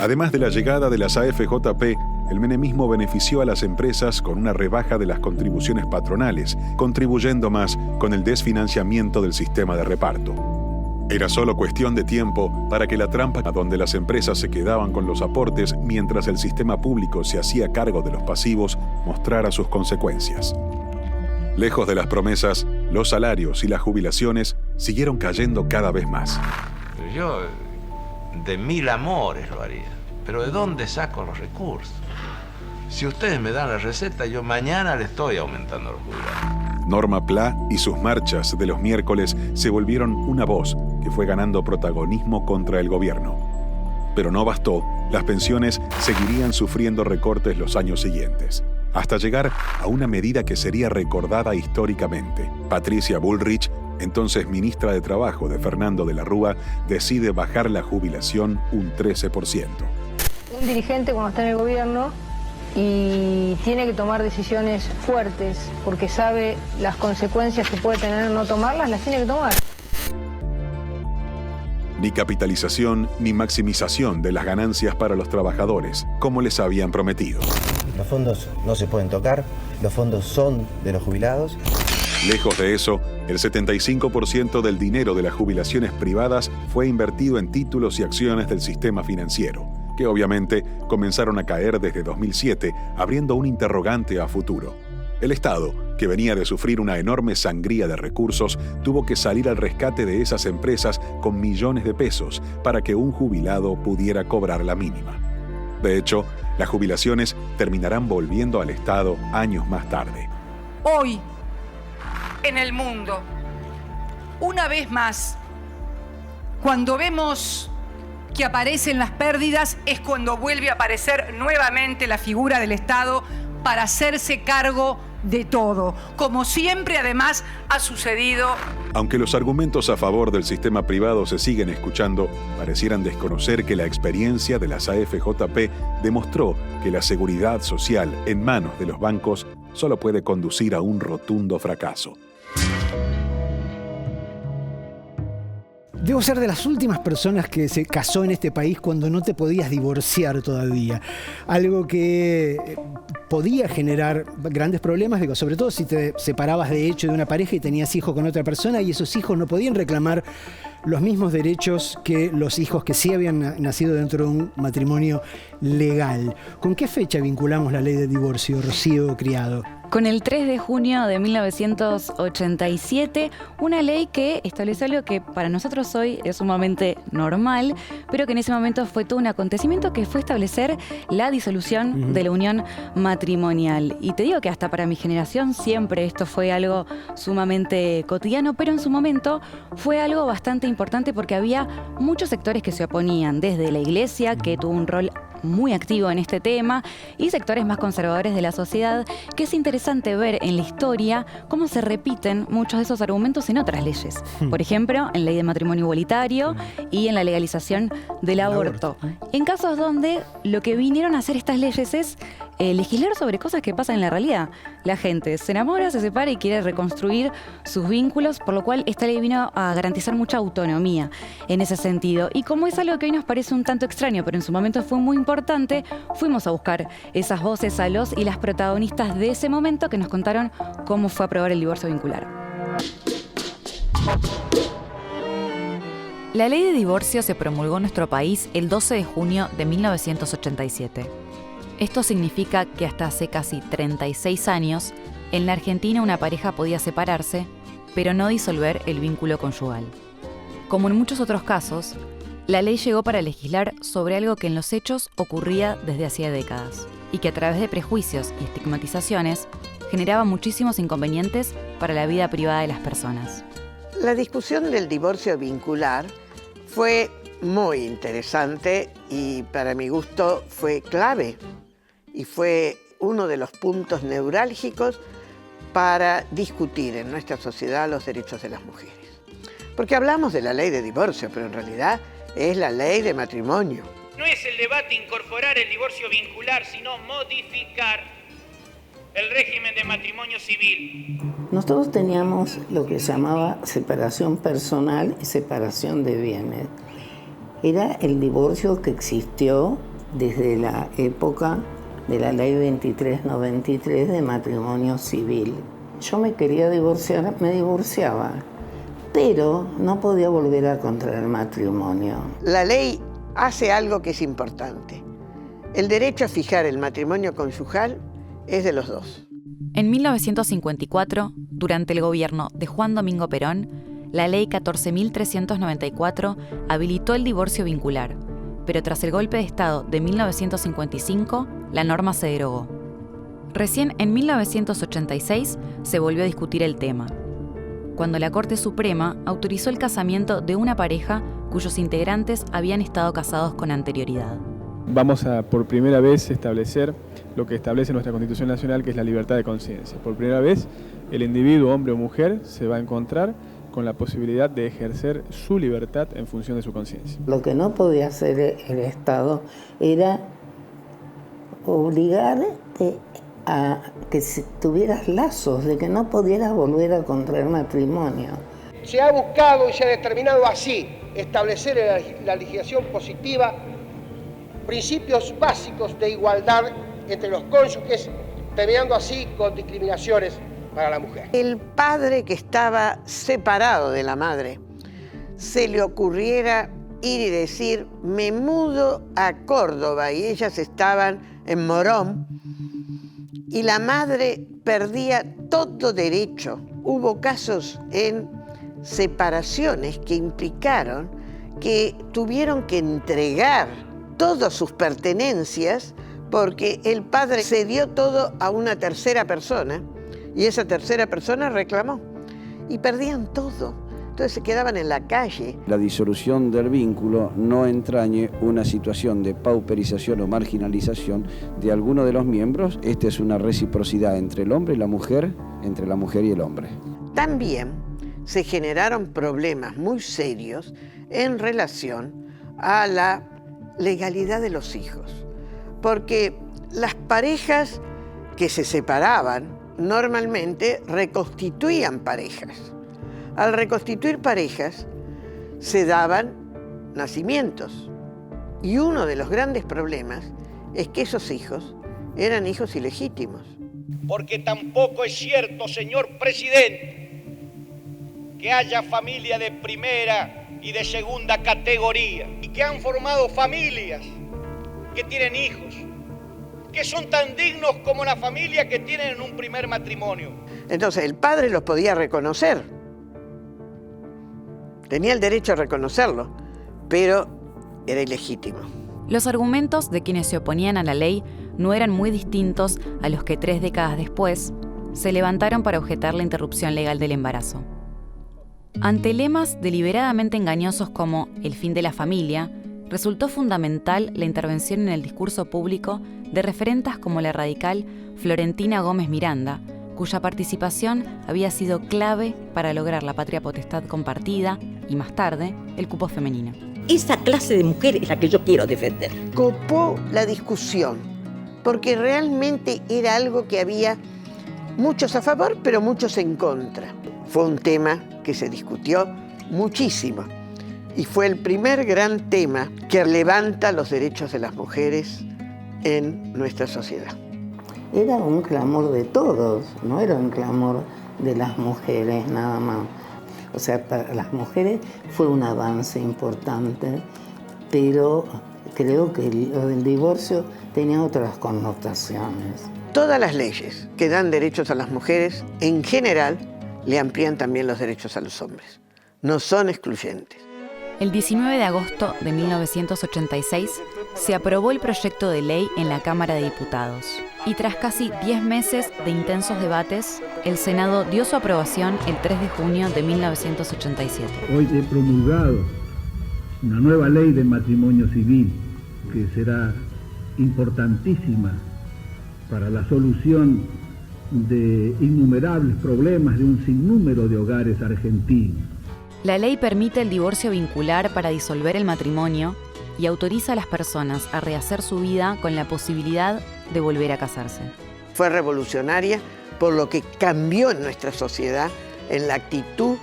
S7: Además de la llegada de las AFJP, el menemismo benefició a las empresas con una rebaja de las contribuciones patronales, contribuyendo más con el desfinanciamiento del sistema de reparto. Era solo cuestión de tiempo para que la trampa donde las empresas se quedaban con los aportes mientras el sistema público se hacía cargo de los pasivos mostrara sus consecuencias. Lejos de las promesas, los salarios y las jubilaciones siguieron cayendo cada vez más.
S30: Yo de 1000 amores lo haría, pero ¿de dónde saco los recursos? Si ustedes me dan la receta, yo mañana le estoy aumentando los jubilados.
S7: Norma Pla y sus marchas de los miércoles se volvieron una voz que fue ganando protagonismo contra el gobierno. Pero no bastó, las pensiones seguirían sufriendo recortes los años siguientes, hasta llegar a una medida que sería recordada históricamente. Patricia Bullrich, entonces ministra de Trabajo de Fernando de la Rúa, decide bajar la jubilación un 13%.
S9: Un dirigente cuando está en el gobierno y tiene que tomar decisiones fuertes porque sabe las consecuencias que puede tener no tomarlas, las tiene que tomar.
S7: Ni capitalización ni maximización de las ganancias para los trabajadores, como les habían prometido.
S10: Los fondos no se pueden tocar, los fondos son de los jubilados.
S7: Lejos de eso, el 75% del dinero de las jubilaciones privadas fue invertido en títulos y acciones del sistema financiero, que obviamente comenzaron a caer desde 2007, abriendo un interrogante a futuro. El Estado, que venía de sufrir una enorme sangría de recursos, tuvo que salir al rescate de esas empresas con millones de pesos para que un jubilado pudiera cobrar la mínima. De hecho, las jubilaciones terminarán volviendo al Estado años más tarde.
S17: Hoy, en el mundo, una vez más, cuando vemos que aparecen las pérdidas, es cuando vuelve a aparecer nuevamente la figura del Estado para hacerse cargo de todo, como siempre además ha sucedido.
S7: Aunque los argumentos a favor del sistema privado se siguen escuchando, parecieran desconocer que la experiencia de las AFJP demostró que la seguridad social en manos de los bancos solo puede conducir a un rotundo fracaso.
S1: Debo ser de las últimas personas que se casó en este país cuando no te podías divorciar todavía. Algo que podía generar grandes problemas, digo, sobre todo si te separabas de hecho de una pareja y tenías hijos con otra persona y esos hijos no podían reclamar los mismos derechos que los hijos que sí habían nacido dentro de un matrimonio legal. ¿Con qué fecha vinculamos la ley de divorcio, Rocío Criado?
S18: Con el 3 de junio de 1987, una ley que establece algo que para nosotros hoy es sumamente normal, pero que en ese momento fue todo un acontecimiento que fue establecer la disolución de la unión matrimonial. Y te digo que hasta para mi generación siempre esto fue algo sumamente cotidiano, pero en su momento fue algo bastante importante porque había muchos sectores que se oponían, desde la Iglesia, que tuvo un rol muy activo en este tema, y sectores más conservadores de la sociedad, que es interesante ver en la historia cómo se repiten muchos de esos argumentos en otras leyes. Por ejemplo, en la ley de matrimonio igualitario y en la legalización del aborto. En casos donde lo que vinieron a hacer estas leyes es legislar sobre cosas que pasan en la realidad. La gente se enamora, se separa y quiere reconstruir sus vínculos, por lo cual esta ley vino a garantizar mucha autonomía en ese sentido. Y como es algo que hoy nos parece un tanto extraño, pero en su momento fue muy importante, fuimos a buscar esas voces a los y las protagonistas de ese momento que nos contaron cómo fue aprobar el divorcio vincular.
S11: La ley de divorcio se promulgó en nuestro país el 12 de junio de 1987. Esto significa que hasta hace casi 36 años, en la Argentina una pareja podía separarse, pero no disolver el vínculo conyugal. Como en muchos otros casos, La ley llegó para legislar sobre algo que en los hechos ocurría desde hacía décadas y que a través de prejuicios y estigmatizaciones generaba muchísimos inconvenientes para la vida privada de las personas.
S5: La discusión del divorcio vincular fue muy interesante y para mi gusto fue clave y fue uno de los puntos neurálgicos para discutir en nuestra sociedad los derechos de las mujeres. Porque hablamos de la ley de divorcio, pero en realidad es la ley de matrimonio.
S6: No es el debate incorporar el divorcio vincular, sino modificar el régimen de matrimonio civil.
S12: Nosotros teníamos lo que se llamaba separación personal y separación de bienes. Era el divorcio que existió desde la época de la ley 2393 de matrimonio civil. Yo me quería divorciar, me divorciaba, pero no podía volver a contraer matrimonio.
S5: La ley hace algo que es importante. El derecho a fijar el matrimonio conyugal es de los dos.
S11: En 1954, durante el gobierno de Juan Domingo Perón, la ley 14.394 habilitó el divorcio vincular, pero tras el golpe de Estado de 1955, la norma se derogó. Recién en 1986 se volvió a discutir el tema, cuando la Corte Suprema autorizó el casamiento de una pareja cuyos integrantes habían estado casados con anterioridad.
S13: Vamos a, por primera vez, establecer lo que establece nuestra Constitución Nacional, que es la libertad de conciencia. Por primera vez, el individuo, hombre o mujer, se va a encontrar con la posibilidad de ejercer su libertad en función de su conciencia.
S12: Lo que no podía hacer el Estado era obligarte a que tuvieras lazos, de que no pudieras volver a contraer matrimonio.
S14: Se ha buscado y se ha determinado así establecer en la legislación positiva principios básicos de igualdad entre los cónyuges, terminando así con discriminaciones para la mujer.
S5: El padre que estaba separado de la madre, se le ocurriera ir y decir, me mudo a Córdoba, y ellas estaban en Morón, y la madre perdía todo derecho. Hubo casos en separaciones que implicaron que tuvieron que entregar todas sus pertenencias porque el padre cedió todo a una tercera persona y esa tercera persona reclamó y perdían todo. Entonces se quedaban en la calle.
S15: La disolución del vínculo no entrañe una situación de pauperización o marginalización de alguno de los miembros. Esta es una reciprocidad entre el hombre y la mujer, entre la mujer y el hombre.
S5: También se generaron problemas muy serios en relación a la legalidad de los hijos, porque las parejas que se separaban normalmente reconstituían parejas. Al reconstituir parejas se daban nacimientos y uno de los grandes problemas es que esos hijos eran hijos ilegítimos.
S14: Porque tampoco es cierto, señor presidente, que haya familia de primera y de segunda categoría y que han formado familias que tienen hijos, que son tan dignos como la familia que tienen en un primer matrimonio.
S5: Entonces el padre los podía reconocer, tenía el derecho a reconocerlo, pero era ilegítimo.
S11: Los argumentos de quienes se oponían a la ley no eran muy distintos a los que 3 décadas después se levantaron para objetar la interrupción legal del embarazo. Ante lemas deliberadamente engañosos como el fin de la familia, resultó fundamental la intervención en el discurso público de referentas como la radical Florentina Gómez Miranda, cuya participación había sido clave para lograr la patria potestad compartida y, más tarde, el cupo femenino.
S16: Esa clase de mujer es la que yo quiero defender.
S5: Copó la discusión, porque realmente era algo que había muchos a favor, pero muchos en contra. Fue un tema que se discutió muchísimo y fue el primer gran tema que levanta los derechos de las mujeres en nuestra sociedad.
S12: Era un clamor de todos, no era un clamor de las mujeres nada más. O sea, para las mujeres fue un avance importante, pero creo que lo del divorcio tenía otras connotaciones.
S5: Todas las leyes que dan derechos a las mujeres, en general, le amplían también los derechos a los hombres. No son excluyentes.
S11: El 19 de agosto de 1986 se aprobó el proyecto de ley en la Cámara de Diputados y tras casi 10 meses de intensos debates, el Senado dio su aprobación el 3 de junio de 1987.
S3: Hoy he promulgado una nueva ley de matrimonio civil que será importantísima para la solución de innumerables problemas de un sinnúmero de hogares argentinos.
S11: La ley permite el divorcio vincular para disolver el matrimonio y autoriza a las personas a rehacer su vida con la posibilidad de volver a casarse.
S5: Fue revolucionaria por lo que cambió en nuestra sociedad en la actitud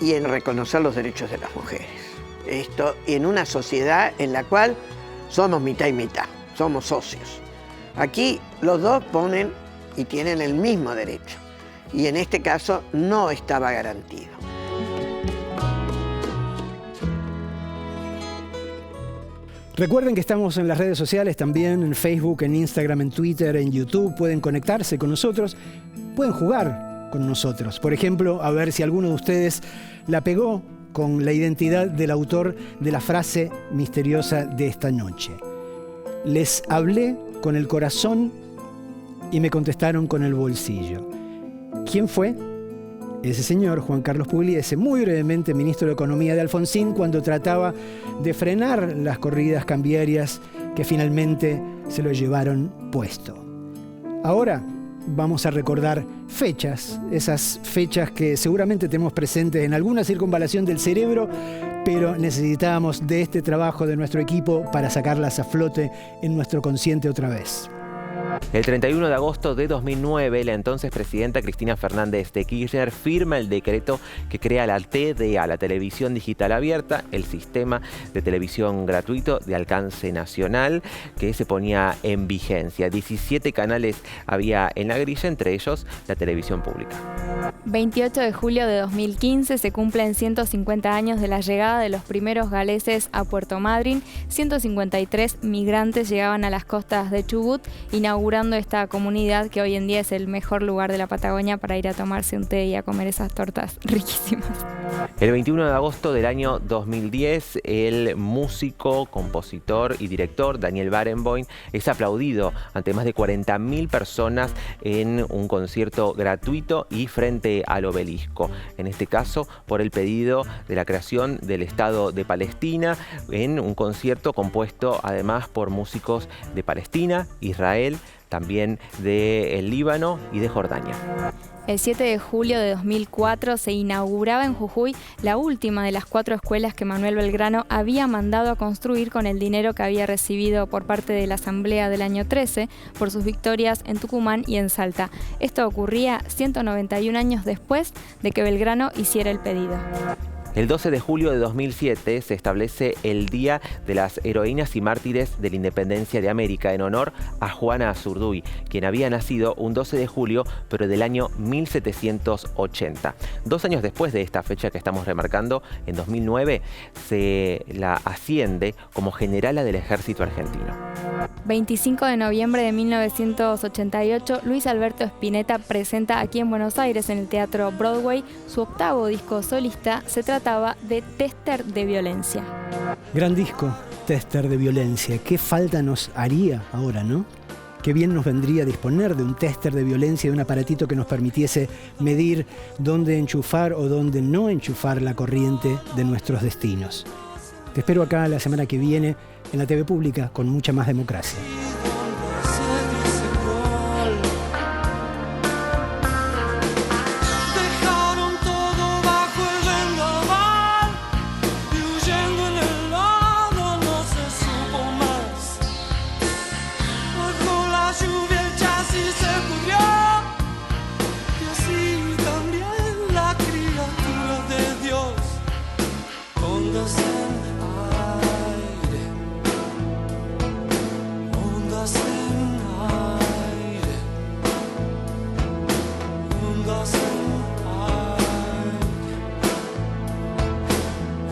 S5: y en reconocer los derechos de las mujeres. Esto en una sociedad en la cual somos mitad y mitad, somos socios. Aquí los dos ponen y tienen el mismo derecho y en este caso no estaba garantido.
S1: Recuerden que estamos en las redes sociales también, en Facebook, en Instagram, en Twitter, en YouTube. Pueden conectarse con nosotros, pueden jugar con nosotros. Por ejemplo, a ver si alguno de ustedes la pegó con la identidad del autor de la frase misteriosa de esta noche. Les hablé con el corazón y me contestaron con el bolsillo. ¿Quién fue? Ese señor, Juan Carlos Pugliese, muy brevemente ministro de Economía de Alfonsín, cuando trataba de frenar las corridas cambiarias que finalmente se lo llevaron puesto. Ahora vamos a recordar fechas, esas fechas que seguramente tenemos presentes en alguna circunvalación del cerebro, pero necesitábamos de este trabajo de nuestro equipo para sacarlas a flote en nuestro consciente otra vez.
S4: El 31 de agosto de 2009, la entonces presidenta Cristina Fernández de Kirchner firma el decreto que crea la TDA, la Televisión Digital Abierta, el sistema de televisión gratuito de alcance nacional que se ponía en vigencia. 17 canales había en la grilla, entre ellos la televisión pública.
S19: 28 de julio de 2015 se cumplen 150 años de la llegada de los primeros galeses a Puerto Madryn. 153 migrantes llegaban a las costas de Chubut, inaugurando esta comunidad que hoy en día es el mejor lugar de la Patagonia para ir a tomarse un té y a comer esas tortas riquísimas.
S4: El 21 de agosto del año 2010, el músico, compositor y director Daniel Barenboim es aplaudido ante más de 40.000 personas en un concierto gratuito y frente al obelisco. En este caso, por el pedido de la creación del Estado de Palestina, en un concierto compuesto además por músicos de Palestina, Israel, también del Líbano y de Jordania.
S19: El 7 de julio de 2004 se inauguraba en Jujuy la última de las 4 escuelas que Manuel Belgrano había mandado a construir con el dinero que había recibido por parte de la Asamblea del año 13 por sus victorias en Tucumán y en Salta. Esto ocurría 191 años después de que Belgrano hiciera el pedido.
S4: El 12 de julio de 2007 se establece el Día de las Heroínas y Mártires de la Independencia de América en honor a Juana Azurduy, quien había nacido un 12 de julio, pero del año 1780. 2 años después de esta fecha que estamos remarcando, en 2009, se la asciende como generala del Ejército Argentino.
S19: 25 de noviembre de 1988, Luis Alberto Spinetta presenta aquí en Buenos Aires, en el Teatro Broadway, su 8º disco solista. Se trataba de Tester de Violencia.
S1: Gran disco, Tester de Violencia. ¿Qué falta nos haría ahora, no? Qué bien nos vendría disponer de un tester de violencia, de un aparatito que nos permitiese medir dónde enchufar o dónde no enchufar la corriente de nuestros destinos. Te espero acá la semana que viene en la TV Pública con mucha más democracia.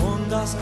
S20: Ondas